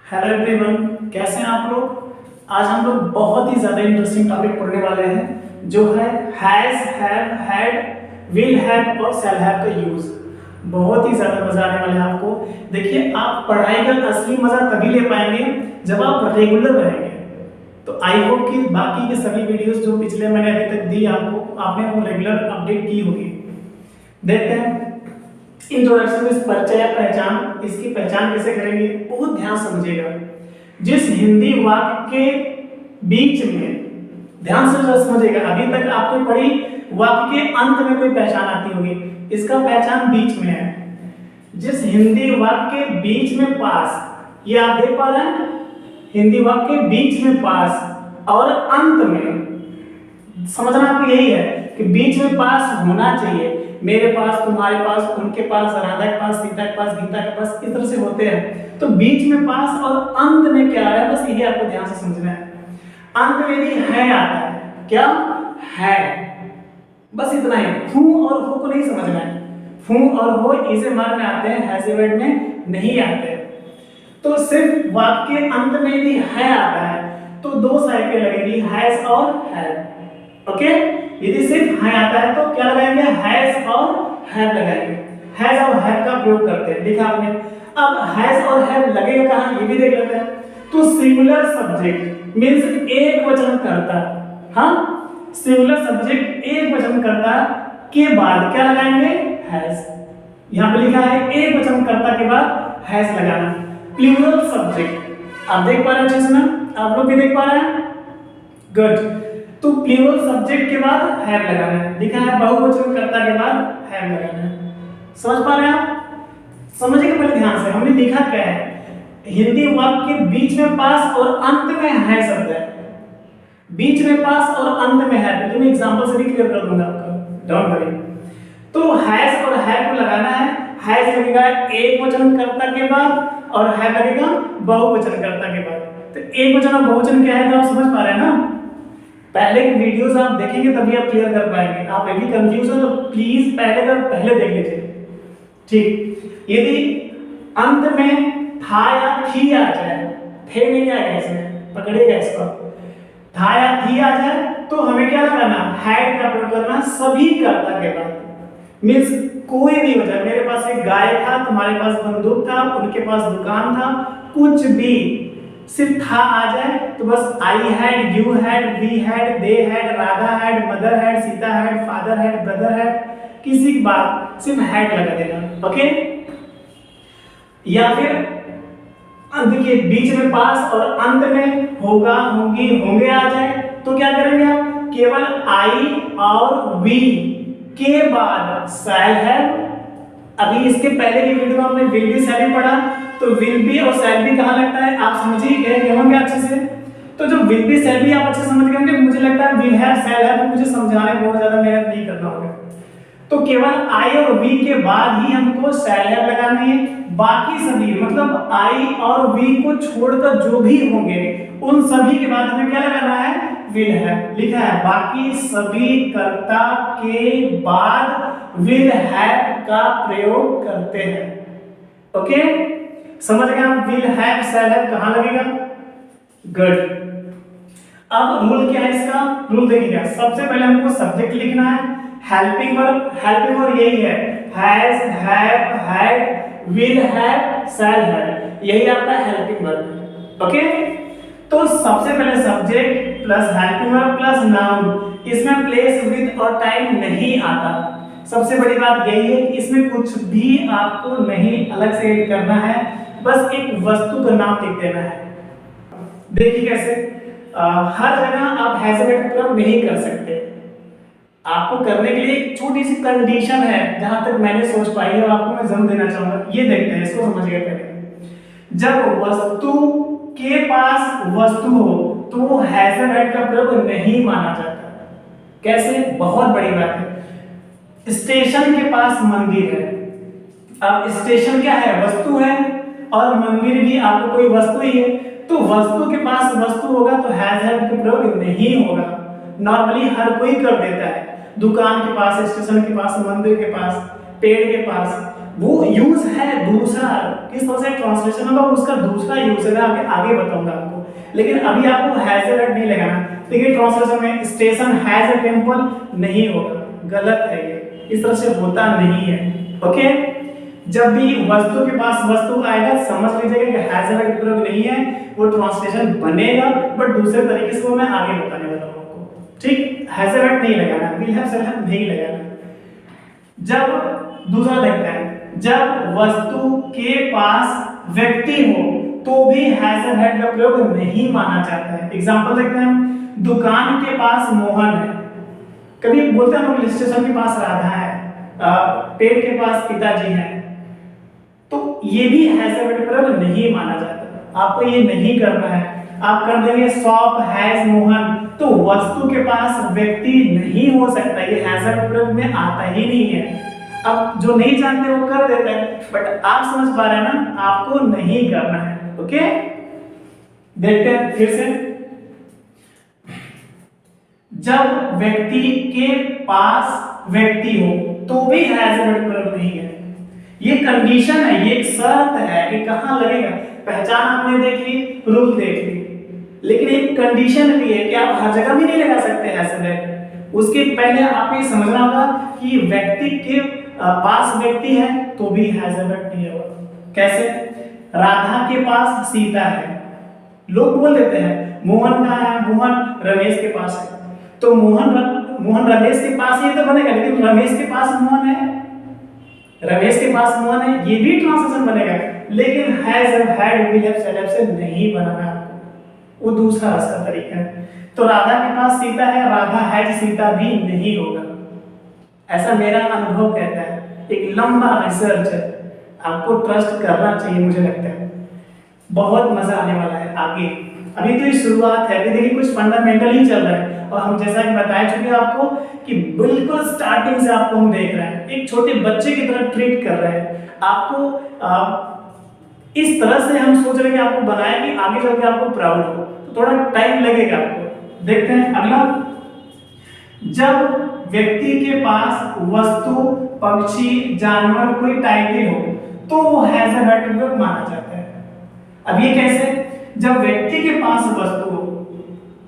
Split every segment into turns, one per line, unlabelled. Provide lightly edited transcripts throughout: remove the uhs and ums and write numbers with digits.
Hello everyone, कैसे हैं आप लोग। आज हम लोग बहुत ही ज़्यादा इंटरेस्टिंग टॉपिक पढ़ने वाले हैं जो है has, have, had, will have और शैल हैव का यूज़। बहुत ही ज़्यादा मज़ा आने वाला है आपको। देखिए, आप पढ़ाई का असली मज़ा तभी ले पाएंगे जब आप रेगुलर रहेंगे। तो आई होप कि बाकी के सभी वीडियोस जो पिछले मैंने अभी तक दी आपको, आपने वो रेगुलर अपडेट की होगी। देखते हैं इंट्रोडक्शन में परिचय या पहचान, इसकी पहचान कैसे करेंगे, बहुत ध्यान समझिएगा। जिस हिंदी वाक्य के बीच में, ध्यान से समझिएगा, अभी तक आपने पढ़ी वाक्य के अंत में कोई पहचान आती होगी, इसका पहचान बीच में है। जिस हिंदी वाक्य के बीच में पास, ये आप देख पा रहे हैं, हिंदी वाक्य के बीच में पास और अंत में, समझना आपको यही है कि बीच में पास होना चाहिए। मेरे पास, तुम्हारे पास, उनके पास, राधा के पास, सीता के पास, गीता के पास, इस तरह से होते हैं। तो बीच में पास और अंत में क्या है, बस यही आपको ध्यान से समझना है। अंत में यदि है आता है, क्या है, बस इतना ही। फू और हो को नहीं समझना है। फू और हो इसे मार में आते हैं, हैज़ वर्ड में नहीं आते। तो सिर्फ वाक्य के अंत में यदि है आता है तो दो साइकिल लगेगी, हैज़ और हैव। ओके, यदि सिर्फ है आता है तो क्या लगाएंगे, हैज़ और हैव लगाएंगे। हैज़ और हैव का प्रयोग करते हैं, देखा आपने। अब हैज़ और हैव लगेगा कहां, ये भी देख लेते हैं। तो सिंगुलर सब्जेक्ट मींस एक वचन कर्ता, हाँ, सिंगुलर सब्जेक्ट एक वचन कर्ता के बाद क्या लगाएंगे, हैज़। यहां पे लिखा है एक वचन कर्ता के बाद हैज़ लगाना। प्लूरल सब्जेक्ट आप देख पा रहे हैं अच्छे से ना, आप लोग भी देख पा रहे हैं, गुड। तो प्लूरल सब्जेक्ट के बाद हैव लगाना है, लिखा है बहुवचन कर्ता के बाद हैव लगाना है। समझ पा रहे हैं आप, समझिएगा पहले ध्यान से। हमने लिखा क्या है, हिंदी वाक्य के बीच में पास और अंत में है शब्द है। बीच में पास और अंत में है, तो मैं एग्जांपल से भी क्लियर कर दूंगा आपको, डोंट वरी। तो हैज़ और हैव को लगाना है। हैज़ लगेगा एक वचन कर्ता के बाद और हैव लगेगा बहुवचन कर्ता के बाद। तो एक वचन और बहुवचन क्या है तो आप समझ पा रहे हैं ना। पहले की वीडियोस आप देखेंगे तभी आप क्लियर कर पाएंगे। आप यदि कंफ्यूज हो तो प्लीज पहले देख लीजिए, ठीक। यदि अंत में था या थी आ जाए, थे नहीं आएगा इसमें, पकड़ेगा इसको, था या थी आ जाए तो हमें क्या लगाना, हैड का प्रयोग करना सभी कर्ता के बाद। मींस कोई भी वजह, मेरे पास एक गाय था, तुम्हारे पास बंदूक था, उनके पास दुकान था, कुछ भी सिर्फ था आ जाए तो बस I had, you had, we had, they had, Radha had, mother had, Sita had, father had, brother had, किसी की बात सिर्फ हैड लगा देना। ओके, या फिर देखिए बीच में पास और अंत में होगा, होंगी, होंगे आ जाए तो क्या करेंगे आप, केवल आई और वी के बाद शैल हैव। अभी इसके पहले की वीडियो में हमने विल बी शैल बी पढ़ा, तो विल बी और शैल बी कहां लगता है आप समझिए होंगे अच्छे से। तो जो विल बी शैल बी आप अच्छे समझ गए होंगे, मुझे लगता है विल हैव शैल हैव मुझे समझाने में बहुत ज्यादा मेहनत नहीं करना होगा। तो केवल आई और वी के बाद ही हमको शैल हैव लगानी है। बाकी सभी मतलब आई और वी को छोड़कर जो भी होंगे उन सभी के बाद हमें क्या लगाना है, विल हैव। लिखा है बाकी सभी कर्ता के बाद विल हैव का प्रयोग करते हैं। ओके, समझ गए आप, विल हैव शैल हैव कहां लगेगा, गुड। अब रूल क्या है इसका, रूल देखिएगा। सबसे पहले हमको सब्जेक्ट लिखना है, हेल्पिंग वर्ब। हेल्पिंग वर्ब यही है, has, have, had, will have, shall have, यही आपका हेल्पिंग वर्ब। ओके, तो सबसे पहले subject plus helping verb plus noun, इसमें प्लेस, विद और टाइम नहीं आता। सबसे बड़ी बात यही है कि इसमें कुछ भी आपको नहीं अलग से ऐड करना है, बस एक वस्तु का नाम लिख देना है। देखिए कैसे, हर जगह आप हैज का प्रयोग नहीं कर सकते। आपको करने के लिए एक छोटी सी कंडीशन है, जहां तक मैंने सोच पाई है आपको मैं जरूर देना चाहूंगा। ये देखते हैं, इसको समझिए पहले। जब वस्तु के पास वस्तु हो तो हैज का प्रयोग नहीं माना जाता। कैसे, बहुत बड़ी बात है। स्टेशन के पास मंदिर है, अब स्टेशन क्या है, वस्तु है, और मंदिर भी आपको कोई वस्तु ही है, तो वस्तु के पास वस्तु होगा तो हैज का प्रयोग नहीं होगा। नॉर्मली हर कोई कर देता है, दुकान के पास, स्टेशन के पास, मंदिर के पास, पेड़ के पास, वो यूज है दूसरा, किस तरह से ट्रांसलेशन होगा उसका दूसरा यूज है, मैं आगे बताऊंगा आपको। लेकिन अभी आपको हैज ए नहीं लगाना। देखिए ट्रांसलेशन में स्टेशन हैज ए टेम्पल नहीं होगा, गलत है ये, इस तरह से होता नहीं है। ओके, जब भी वस्तु के पास वस्तु आएगा समझ लीजिएगा कि हैज ए प्रयोग नहीं है, वो ट्रांसलेशन बनेगा बट दूसरे तरीके से, वो मैं आगे बताने वाला हूं आपको। ठीक, हैज ए नहीं लगाना, विल हैव शैल हैव नहीं लगाना। जब दूसरा देखते हैं, जब वस्तु के पास व्यक्ति हो तो भी हैज एंड हैड का प्रयोग नहीं माना जाता है। एग्जांपल देखते हैं, दुकान के पास मोहन है, कभी बोलते हैं लोग स्टेशन के पास राधा है, पेड़ के पास पिताजी हैं, तो ये भी हैज एंड हैड का प्रयोग नहीं माना जाता। आपको ये नहीं करना है। आप कर देंगे शॉप हैज मोहन, तो वस्तु के पास व्यक्ति नहीं हो सकता, ये हैज एंड प्रयोग में आता ही नहीं है। अब जो नहीं जानते वो कर देते हैं, बट आप समझ पा रहे हैं ना, आपको नहीं करना है। ओके, देखते हैं फिर से। जब व्यक्ति के पास व्यक्ति हो तो भी हैज एंड प्रयोग नहीं है, ये कंडीशन है, ये एक शर्त है कि कहां लगेगा। पहचान आपने देख ली, रूल देख ली, लेकिन एक कंडीशन भी है कि आप हर जगह भी नहीं लगा सकते हैज एंड हैड। उसके पहले आपको ये समझना होगा कि व्यक्ति के पास व्यक्ति है तो भी हैज एंड हैड नहीं होगा। कैसे? राधा के पास सीता है, लोग बोल देते हैं मोहन कहाँ है, मोहन रमेश के पास है, तो मोहन रमेश के पास ही तो बनेगा, लेकिन रमेश के पास मोहन है, रमेश के पास मोहन है, ये भी ट्रांसलेशन बनेगा, लेकिन has and had will have shall have से नहीं बनाना आपको, वो दूसरा रास्ता तरीका है। तो राधा के पास सीता है, राधा हैज सीता भी नहीं होगा, ऐसा मेरा अनुभव कहता है। एक लंबा रिसर्च है, आपको ट्रस्ट करना चाहिए, मुझे लगता है बहुत मजा आने वाला है आगे। अभी तो ये शुरुआत है, अभी देखिए कुछ फंडामेंटल ही चल रहा है, और हम जैसा कि बता चुके हैं आपको कि बिल्कुल स्टार्टिंग से आपको हम देख रहे हैं, एक छोटे बच्चे की तरह ट्रीट कर रहे हैं आपको। इस तरह से हम सोच रहे हैं कि आपको बनाए कि आगे चल के आपको प्राउड हो, तो थोड़ा टाइम लगेगा आपको। देखते हैं अगला, जब व्यक्ति के पास वस्तु, पक्षी, जानवर, कोई टाइटल हो तो वो हैज एंड हैड का माना जाता है। अब ये कैसे? जब व्यक्ति के पास वस्तु हो,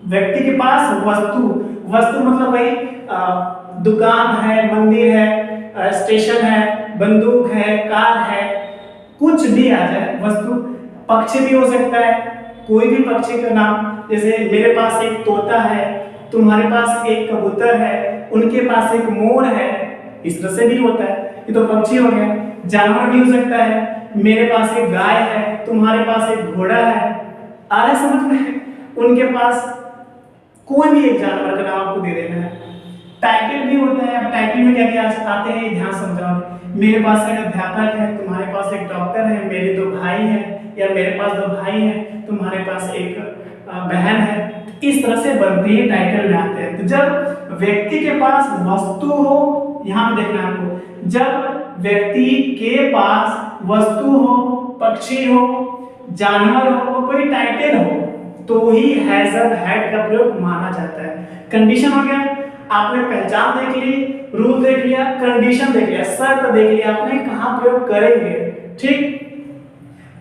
व्यक्ति के पास वस्तु मतलब वही दुकान है, मंदिर है, स्टेशन है, बंदूक है, कार है, कुछ भी आ जाए वस्तु। पक्षी भी हो सकता है, कोई भी पक्षी का नाम, जैसे मेरे पास एक तोता है, तुम्हारे पास एक कबूतर है, उनके पास एक मोर है, इस तरह से भी होता है, ये तो पक्षी हो गया। जानवर भी हो सकता है, मेरे पास एक गाय है, तुम्हारे पास एक घोड़ा है, आ रहा है समझ में? उनके पास कोई भी एक जानवर का नाम आपको दे देना है। टाइटल भी होता है, अब टाइटल में क्या क्या आते हैं ध्यान समझाओ। मेरे पास एक अध्यापक है, तुम्हारे पास एक डॉक्टर है, मेरे दो भाई हैं, या मेरे पास दो भाई हैं, तुम्हारे पास एक बहन है, इस तरह से बनते ही टाइटल में आते हैं। तो जब व्यक्ति के पास वस्तु हो, यहाँ पे देखना आपको, जब व्यक्ति के पास वस्तु हो, पक्षी हो, जानवर हो, कोई टाइटल हो, तो ही हैज एंड हैड का प्रयोग माना जाता है। कंडीशन हो गया, आपने पहचान देख ली, रूल देख लिया, कंडीशन देख लिया, शर्त देख लिया, आपने कहां प्रयोग करेंगे। ठीक,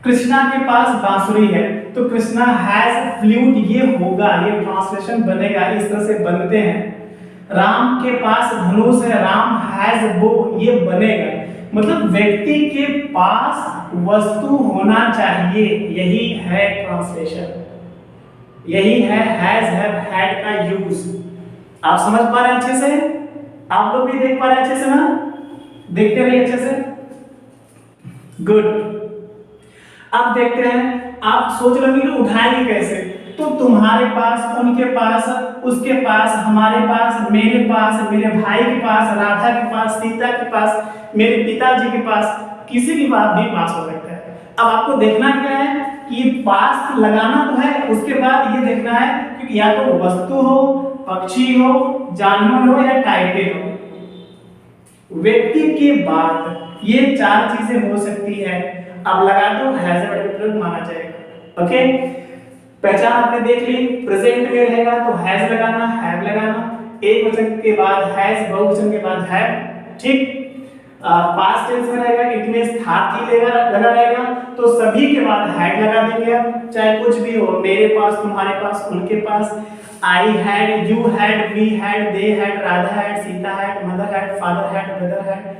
कृष्णा के पास बांसुरी है, तो कृष्णा हैज फ्लूट, ये होगा, ये ट्रांसलेशन बनेगा, इस तरह से बनते हैं। राम के पास धनुष है, राम हैज बो, ये बनेगा। मतलब व्यक्ति के पास वस्तु होना चाहिए, यही है ट्रांसलेशन, यही है हैज हैव हैड का यूज। आप समझ पा रहे हैं अच्छे से? आप लोग भी देख पा रहे हैं अच्छे से ना? देखते रहिए अच्छे से, गुड। अब देखते हैं, आप सोच रहे होंगे उठाएंगे कैसे, तो तुम्हारे पास, उनके पास, उसके पास, हमारे पास, मेरे पास, मेरे भाई के पास, राधा के पास, सीता के पास, मेरे पिताजी के पास, किसी की बात भी पास हो सकता है। अब आपको देखना क्या है कि पास लगाना तो है, उसके बाद ये देखना है कि या तो वस्तु हो, पक्षी हो, जानवर हो, या टाइटल हो। व्यक्ति के बाद ये चार चीजें हो सकती है। अब लगा दो, हैज एंड हैड का प्रयोग माना जाएगा। ओके, पहचान आपने देख ली, प्रेजेंट में रहेगा तो हैज लगाना, हैव लगाना, एक वचन के बाद हैज, बहुवचन के बाद हैव। ठीक, पास्ट टेंस में रहेगा, इट मींस था थी लगा रहेगा, तो सभी के बाद हैड लगा देंगे हम, चाहे कुछ भी हो, मेरे पास, तुम्हारे पास, उनके पास, I had, you had, we had, they had, Radha had, Sita had, mother had, father had, brother had,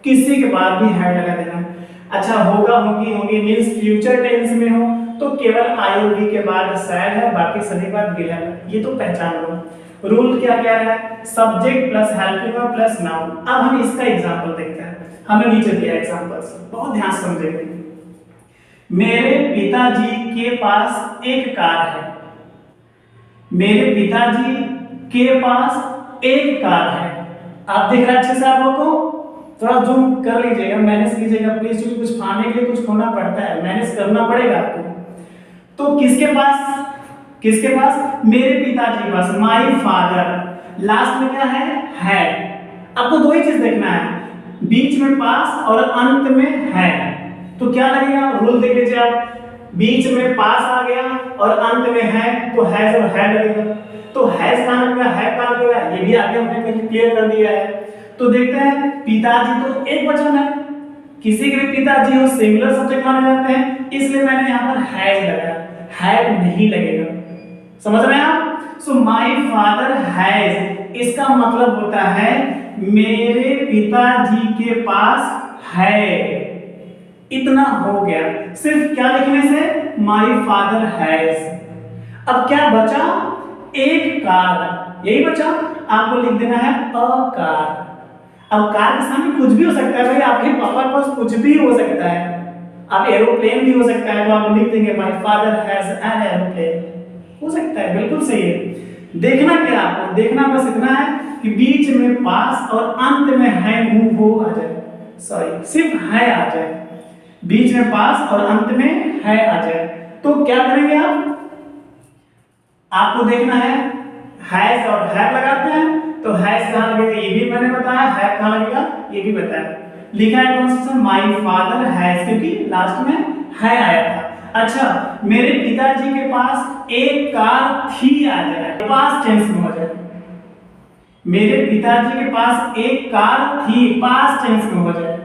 किसी के बाद भी हैड लगा देना। अच्छा, होगा, होगी, होंगे मींस फ्यूचर टेंस में हो तो केवल आई और वी के बाद शैल है, बाकी सभी बाद विल है। ये तो पहचान लो। रूल क्या क्या है, subject plus helping verb plus noun. अब हम इसका एग्जांपल देखते हैं, हमें नीचे दिया एग्जांपल्स, बहुत ध्यान से समझेंगे। मेरे पिताजी के पास एक कार है, मेरे पिताजी के पास एक कार है। आप देख रहे हैं अच्छे से आप लोगों को, थोड़ा जूम कर लीजिएगा, मैनेज कीजिएगा प्लीज, क्योंकि कुछ पाने के लिए कुछ खोना पड़ता है, मैनेज करना पड़ेगा आपको। तो किसके पास, किसके पास, मेरे पिताजी के पास, माय फादर, लास्ट में क्या है, आपको दो ही चीज देखना है, बीच में पास और अंत में है, तो क्या लगेगा, रूल देख लीजिए आप, बीच में पास आ गया और अंत में है तो हैज और है लगेगा, तो हैज कहां लगेगा, है कहां लगेगा, ये भी आगे हमने क्लियर कर दिया है। तो देखते हैं, पिताजी तो एक वचन है, किसी के भी पिताजी हो सिंगुलर सब्जेक्ट माने जाते हैं, इसलिए मैंने यहाँ पर हैज लगाया, हैड नहीं लगेगा, समझ रहे हैं आप। सो माय फादर हैज, इसका मतलब होता है मेरे पिताजी के पास है, इतना हो गया, सिर्फ क्या लिखने से, माय फादर हैज। अब क्या बचा, एक कार, यही बचा, आपको लिख देना है अ कार। अब कार के सामने कुछ भी हो सकता है भाई, आपके पापा के पास कुछ भी हो सकता है, आप एरोप्लेन भी हो सकता है, तो आप लिख देंगे my father has an aeroplane, हो सकता है, बिल्कुल सही है। देखना क्या, आपको देखना बस इतना है कि बीच में पास और अंत में है मूव हो आ जाए, सॉरी सिर्फ है आ जाए, बीच में पास और अंत में है आ जाए, तो क्या करेंगे आप, आपको देखना है हैज और हैव लगाते हैं, तो हैज कहां लगेगा ये भी मैंने बताया, हैव कहां लगेगा ये भी बताया, लिखा है कौन सा, माय फादर हैज, क्योंकि लास्ट में है आया था। अच्छा, मेरे पिताजी के पास एक कार थी आ जाए, पास्ट टेंस में हो जाए, मेरे पिताजी के पास एक कार थी, पास्ट टेंस में हो जाए,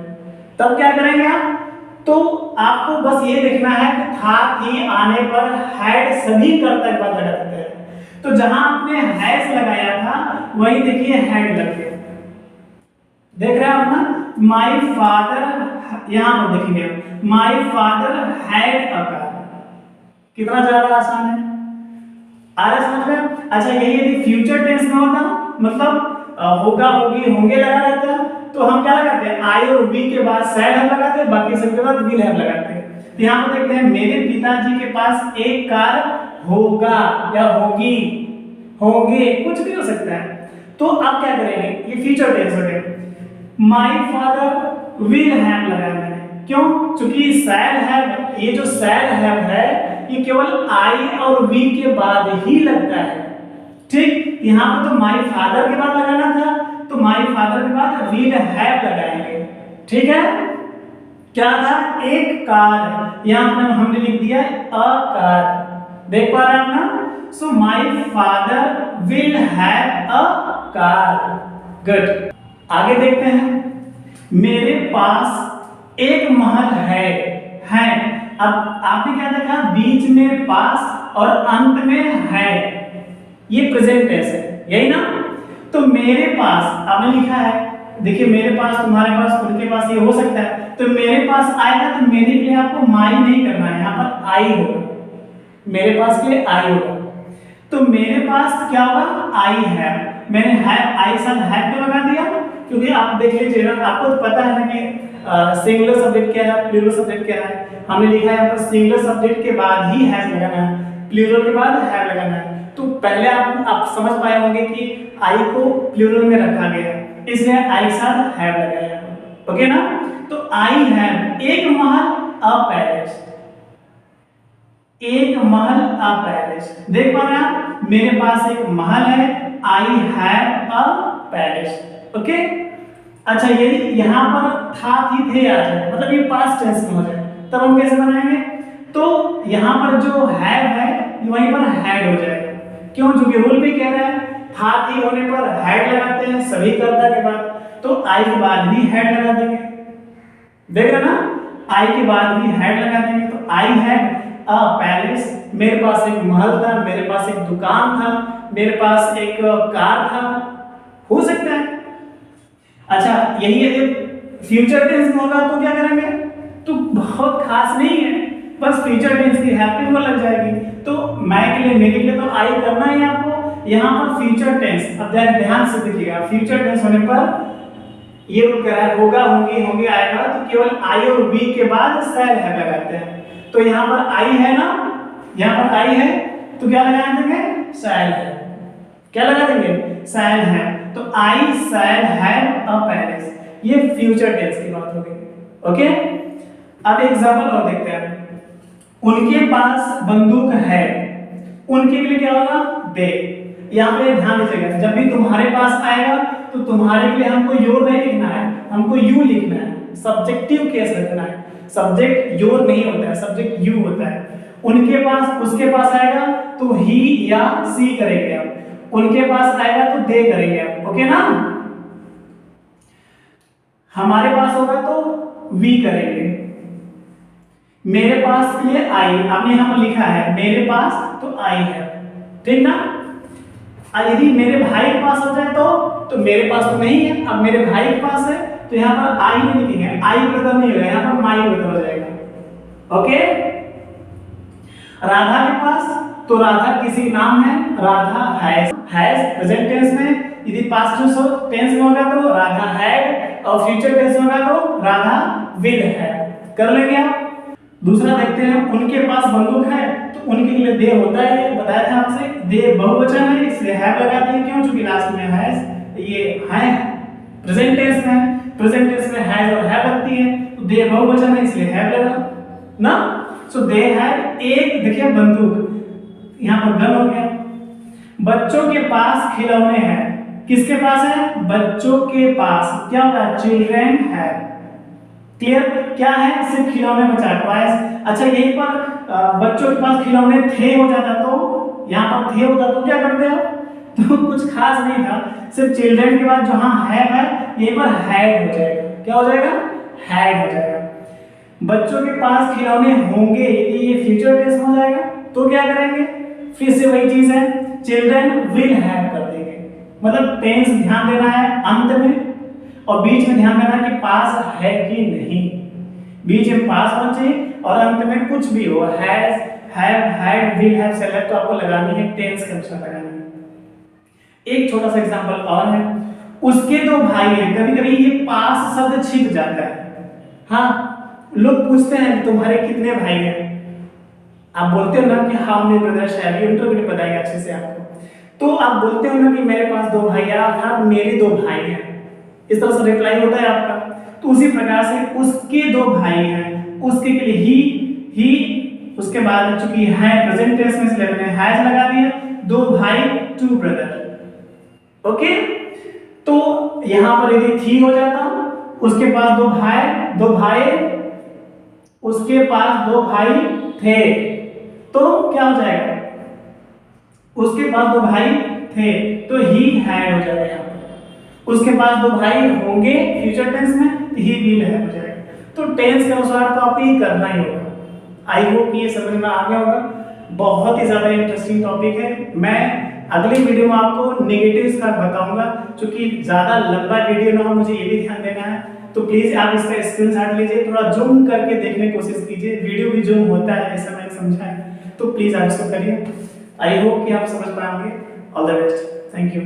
तब क्या करेंगे आप, तो आपको बस ये देखना है कि था थी आने पर हैड सभी कर्ता के बाद लगा देते हैं, तो जहां आपने हैज लगाया था वहीं देखिए हैड लग गया, देख रहे हैं आप ना, माय फादर, यहां पर देखेंगे my father had a car, कितना ज्यादा आसान है, आ रहा समझ में। अच्छा, यही यदि फ्यूचर टेंस में होता, मतलब होगा, होगी, होंगे लगा रहता है, तो हम क्या लगाते हैं, आई और वी के बाद शैल हैव लगाते हैं, बाकी सब के बाद विल हैव लगाते हैं। तो यहाँ पर देखते हैं, मेरे पिताजी के पास एक कार होगा या होगी, होंगे, कुछ भी हो सकता है, तो आप क्या करेंगे, ये फ्यूचर टेंस हो गया, माय फादर विल हैव लगाया मैंने, क्यों, क्योंकि शैल हैव, ये जो शैल हैव है ये केवल आई और वी के बाद ही लगता है, ठीक, यहाँ पर तो माय फादर के बाद लगाना था, तो माय फादर के बाद विल हैव लगाएंगे, ठीक है। क्या था, एक कार, यहाँ पर हमने लिख दिया अ कार, देख पा रहे हैं आप ना, so my father will have a car, good. आगे देखते हैं, मेरे पास एक महल है, अब आपने क्या देखा, बीच में पास और अंत में है, ये प्रेजेंट टेंस है, यही ना, तो मेरे पास आपने लिखा है, देखिए मेरे पास, तुम्हारे पास, उनके पास, ये हो सकता है, तो मेरे पास आएगा तो मेरे के लिए आपको माई नहीं करना है, यहाँ पर आई होगा, मेरे पास के लिए आई होगा, तो मेरे पास क्या होगा, आई है, मैंने हैव आई साथ हैव क्यों लगा दिया, क्योंकि आप देख लीजिए ना, आपको तो पता है ना कि सिंगुलर सब्जेक्ट क्या है, प्लूरल सब्जेक्ट क्या है, हमने लिखा है यहाँ पर सिंगुलर सब्जेक्ट के बाद ही हैज लगाना है, प्लूरल के बाद हैव लगाना है, तो पहले आप समझ पाए होंगे कि आई को प्लूरल में रखा गया है, इसलिए आई साथ हैव लगाया, ओके ना, तो आई हैव एक महल अ पैलेस, एक महल अ पैलेस, देख पा रहे हैं आप, मेरे पास एक महल है, I have a palace, okay. अच्छा, ये यहाँ पर था थी थे आ जाए, मतलब ये पास्ट टेंस में हो जाए, तब हम कैसे बनाएंगे, तो यहाँ पर जो हैव है वहीं पर हैड हो जाएगा, क्यों, क्योंकि रूल भी कह रहा है था थी होने पर हैड लगाते हैं सभी कर्ता के बाद, तो आई के बाद भी हैड लगा देंगे, देख रहे ना, आई के बाद भी हैड लगा देंगे। तो आई हैड अ पैलेस, मेरे पास एक महल था, मेरे पास एक दुकान था, मेरे पास एक कार था, हो सकता है। अच्छा, यही है फ्यूचर टेंस में होगा तो क्या करेंगे, तो बहुत खास नहीं है, बस फ्यूचर टेंस की हेल्पिंग में लग जाएगी। तो मैं के लिए, मेरे लिए तो आई करना है आपको। यहाँ पर फ्यूचर टेंस, अब ध्यान से देखिएगा, फ्यूचर टेंस होने पर ये रूल कह रहा है होगा, होंगे, होंगे आएगा तो केवल आई और बी के बाद शैल है लगाते हैं। तो यहाँ पर आई है ना, यहाँ पर आई है तो क्या लगा देंगे, शैल है। क्या लगा देंगे, शैल है। तो आई शैल हैव अ पैलेस, ये फ्यूचर टेंस की बात हो गई। ओके, अब एग्जांपल और देखते हैं। उनके पास बंदूक है, उनके लिए क्या होगा, दे। यहाँ पे ध्यान दीजिएगा, जब भी तुम्हारे पास आएगा तो तुम्हारे के लिए हमको योर नहीं लिखना है, हमको यू लिखना है, सब्जेक्टिव केस रखना है। सब्जेक्ट योर नहीं होता है, सब्जेक्ट यू होता है। उनके पास, उसके पास आएगा तो ही या सी करेंगे आप, उनके पास आएगा तो दे करेंगे आप। ओके ना, हमारे पास होगा तो वी करेंगे। मेरे पास के लिए आई, आपने यहां पर लिखा है मेरे पास तो आई है, ठीक ना। यदि मेरे भाई के पास हो जाए तो मेरे पास तो नहीं है, अब मेरे भाई के पास है तो यहाँ पर आई नहीं लिखेंगे, आई ब्रदर नहीं होगा, यहाँ पर माई ब्रदर हो जाएगा। ओके, राधा के पास तो राधा किसी नाम है, राधा हैज प्रेजेंट टेंस में। यदि पास्ट टेंस में होगा तो राधा हैड, और फ्यूचर टेंस में होगा तो राधा विल हैव। कर लेंगे आप। दूसरा देखते हैं, उनके पास बंदूक है तो उनके लिए दे होता है, बताया था आपसे, दे बहुवचन है इसलिए हैव लगा देंगे, क्यों, क्योंकि लास्ट में हैज, ये है प्रेजेंट टेंस में, प्रेजेंट टेंस में हैज और हैव लगती है, तो दे बहुवचन है इसलिए हैव लगा ना। सो दे हैव एक, देखिए बंदूक, यहाँ पर गन हो गया। बच्चों के पास खिलौने हैं, किसके पास है, बच्चों के पास, क्या होगा, चिल्ड्रन हैव। क्लियर, क्या है, सिर्फ खिलौने बचा है, टॉयज। अच्छा, यहीं पर बच्चों के पास खिलौने थे हो जाता तो, यहाँ पर थे होता तो क्या करते हो, तो कुछ खास नहीं था, सिर्फ चिल्ड्रन के बाद जहां हैव है यहीं पर हैड हो जाएगा। क्या हो जाएगा, हैड हो जाएगा। बच्चों के पास खिलौने होंगे, ये फ्यूचर टेंस हो जाएगा तो क्या करेंगे, फिर से वही चीज है, चिल्ड्रन विल हैव कर देंगे। मतलब टेंस ध्यान देना है अंत में, और बीच में ध्यान देना कि पास है कि नहीं, बीच में पास होना चाहिए और अंत में कुछ भी हो, has, have, had, will have, shall have, तो आपको लगानी है टेंस के अनुसार लगानी है। एक छोटा सा एग्जांपल और है, उसके दो भाई हैं। कभी कभी ये पास शब्द छिप जाता है। हाँ, लोग पूछते हैं तुम्हारे कितने भाई हैं, आप बोलते हो ना कि how many brothers have you, interview में बताएगा अच्छे से आपको। तो आप बोलते हो ना कि मेरे पास दो भाई हैं, हाँ मेरे दो भाई हैं, इस तरह से रिप्लाई होता है आपका। तो उसी प्रकार से उसके दो भाई हैं, उसके के लिए ही, उसके बाद चूंकि है प्रेजेंट टेंस में इसलिए मैंने हैज लगा दिया, दो भाई, टू ब्रदर। ओके, तो यहां पर यदि थी हो जाता, उसके पास दो भाई, उसके पास दो भाई थे, तो क्या हो जाएगा, उसके पास दो भाई थे तो ही हैड हो जाएगा यहाँ पर। उसके पास दो भाई होंगे फ्यूचर टेंस में, ही विल हैव हो जाएगा। तो टेंस के अनुसार तो आपको ये करना ही होगा। आई होप ये समझ में आ गया होगा। बहुत ही ज्यादा इंटरेस्टिंग टॉपिक है। मैं अगली वीडियो में आपको नेगेटिव्स का बताऊंगा, क्योंकि ज्यादा लंबा वीडियो ना हो, मुझे ये भी ध्यान देना है। तो प्लीज आप इसका स्क्रीनशॉट लीजिए, थोड़ा जूम करके देखने की कोशिश कीजिए, वीडियो भी जूम होता है ऐसा मैंने समझा है, तो प्लीज आप इसको करिए। आई होप कि आप समझ पाएंगे। All the best, thank you.